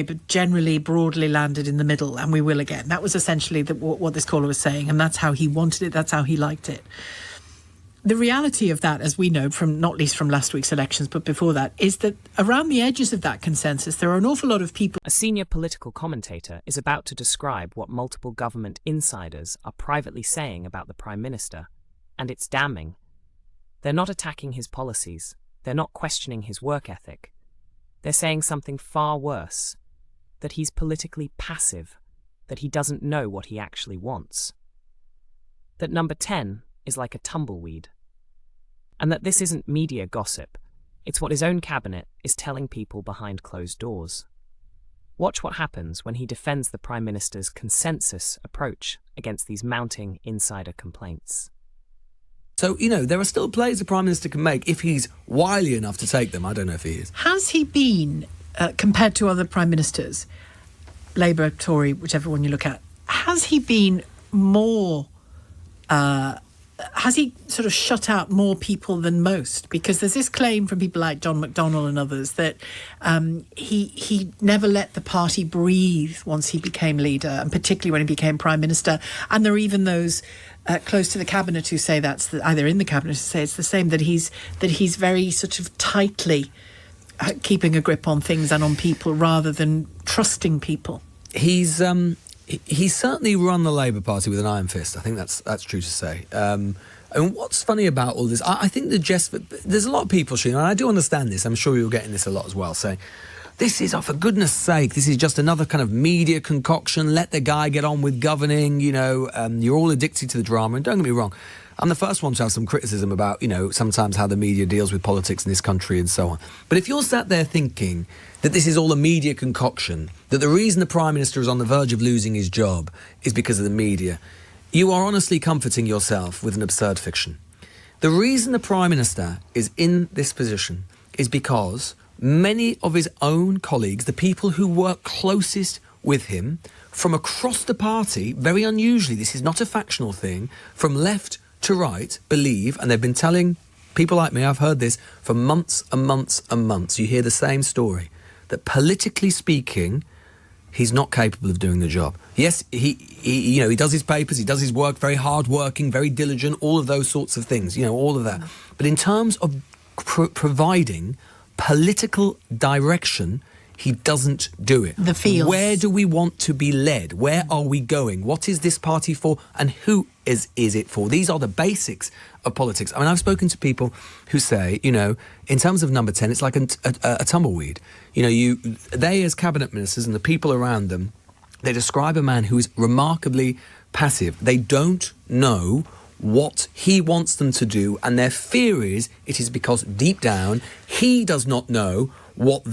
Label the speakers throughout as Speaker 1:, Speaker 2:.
Speaker 1: but generally broadly landed in the middle, and we will again. That was essentially what this caller was saying, and that's how he wanted it, that's how he liked it. The reality of that, as we know, from not least from last week's elections, but before that, is that around the edges of that consensus, there are an awful lot of people.
Speaker 2: A senior political commentator is about to describe what multiple government insiders are privately saying about the Prime Minister, and it's damning. They're not attacking his policies. They're not questioning his work ethic. They're saying something far worse, that he's politically passive, that he doesn't know what he actually wants. That number 10 is like a tumbleweed. And that this isn't media gossip, it's what his own cabinet is telling people behind closed doors. Watch what happens when he defends the Prime Minister's consensus approach against these mounting insider complaints.
Speaker 3: So, there are still plays the Prime Minister can make if he's wily enough to take them. I don't know if he is.
Speaker 1: Has he been, compared to other Prime Ministers, Labour, Tory, whichever one you look at, has he been more... has he sort of shut out more people than most? Because there's this claim from people like John McDonnell and others that he never let the party breathe once he became leader, and particularly when he became Prime Minister. And there are even those close to the cabinet who say that's either in the cabinet who say it's the same, that he's very sort of tightly keeping a grip on things and on people rather than trusting people.
Speaker 3: He's certainly run the Labour Party with an iron fist. I think that's true to say. And what's funny about all this, I think there's a lot of people, Sheena, and I do understand this, I'm sure you're getting this a lot as well, saying, this is, for goodness sake, this is just another kind of media concoction, let the guy get on with governing, you're all addicted to the drama, and don't get me wrong, I'm the first one to have some criticism about, sometimes how the media deals with politics in this country and so on. But if you're sat there thinking that this is all a media concoction, that the reason the Prime Minister is on the verge of losing his job is because of the media, you are honestly comforting yourself with an absurd fiction. The reason the Prime Minister is in this position is because many of his own colleagues, the people who work closest with him, from across the party, very unusually, this is not a factional thing, from left to right, believe, and they've been telling people like me, I've heard this for months and months and months, you hear the same story, that politically speaking, he's not capable of doing the job. Yes, he does his papers, he does his work, very hard-working, very diligent, all of those sorts of things, all of that. But in terms of providing political direction, he doesn't do it.
Speaker 1: The fields.
Speaker 3: Where do we want to be led? Where are we going? What is this party for? And who is it for? These are the basics of politics. I mean, I've spoken to people who say, in terms of number 10, it's like a tumbleweed. They as cabinet ministers and the people around them, they describe a man who is remarkably passive. They don't know what he wants them to do, and their fear is it is because deep down he does not know what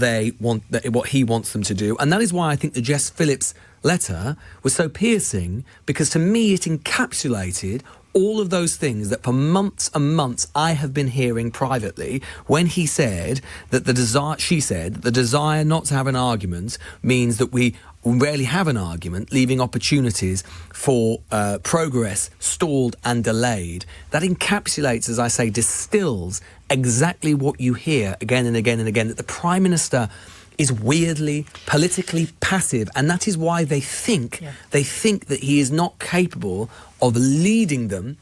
Speaker 3: he wants them to do. And that is why I think the Jess Phillips letter was so piercing, because to me it encapsulated all of those things that for months and months I have been hearing privately, when he said that she said that the desire not to have an argument means that we rarely have an argument, leaving opportunities for progress stalled and delayed. That encapsulates, as I say, distills exactly what you hear again and again and again, that the Prime Minister is weirdly politically passive, and that is why they think that he is not capable of leading them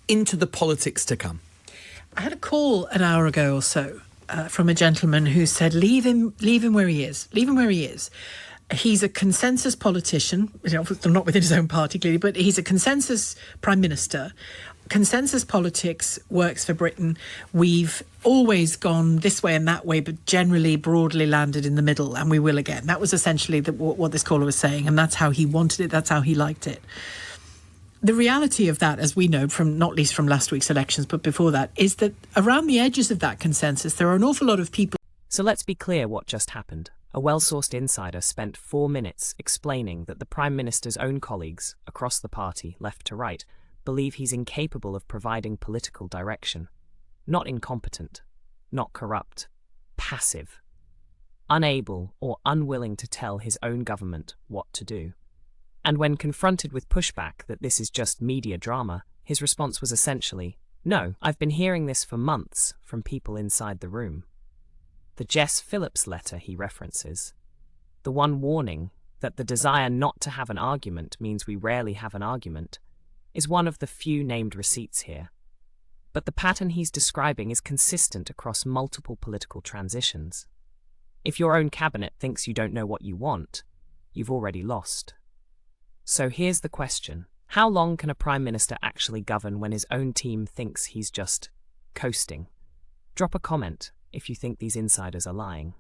Speaker 3: into the politics to come.
Speaker 1: I had a call an hour ago or so from a gentleman who said, leave him where he is. Leave him where he is. He's a consensus politician, not within his own party clearly, but he's a consensus Prime Minister. Consensus politics works for Britain. We've always gone this way and that way, but generally broadly landed in the middle, and we will again. That was essentially what this caller was saying, and that's how he wanted it, that's how he liked it. The reality of that, as we know, from not least from last week's elections, but before that, is that around the edges of that consensus, there are an awful lot of people.
Speaker 2: So let's be clear what just happened. A well-sourced insider spent 4 minutes explaining that the Prime Minister's own colleagues, across the party, left to right, believe he's incapable of providing political direction. Not incompetent, not corrupt, passive. Unable or unwilling to tell his own government what to do. And when confronted with pushback that this is just media drama, his response was essentially, "No, I've been hearing this for months from people inside the room." The Jess Phillips letter he references. the one warning that the desire not to have an argument means we rarely have an argument, is one of the few named receipts here. But the pattern he's describing is consistent across multiple political transitions. If your own cabinet thinks you don't know what you want, you've already lost. So here's the question. How long can a prime minister actually govern when his own team thinks he's just coasting? Drop a comment if you think these insiders are lying.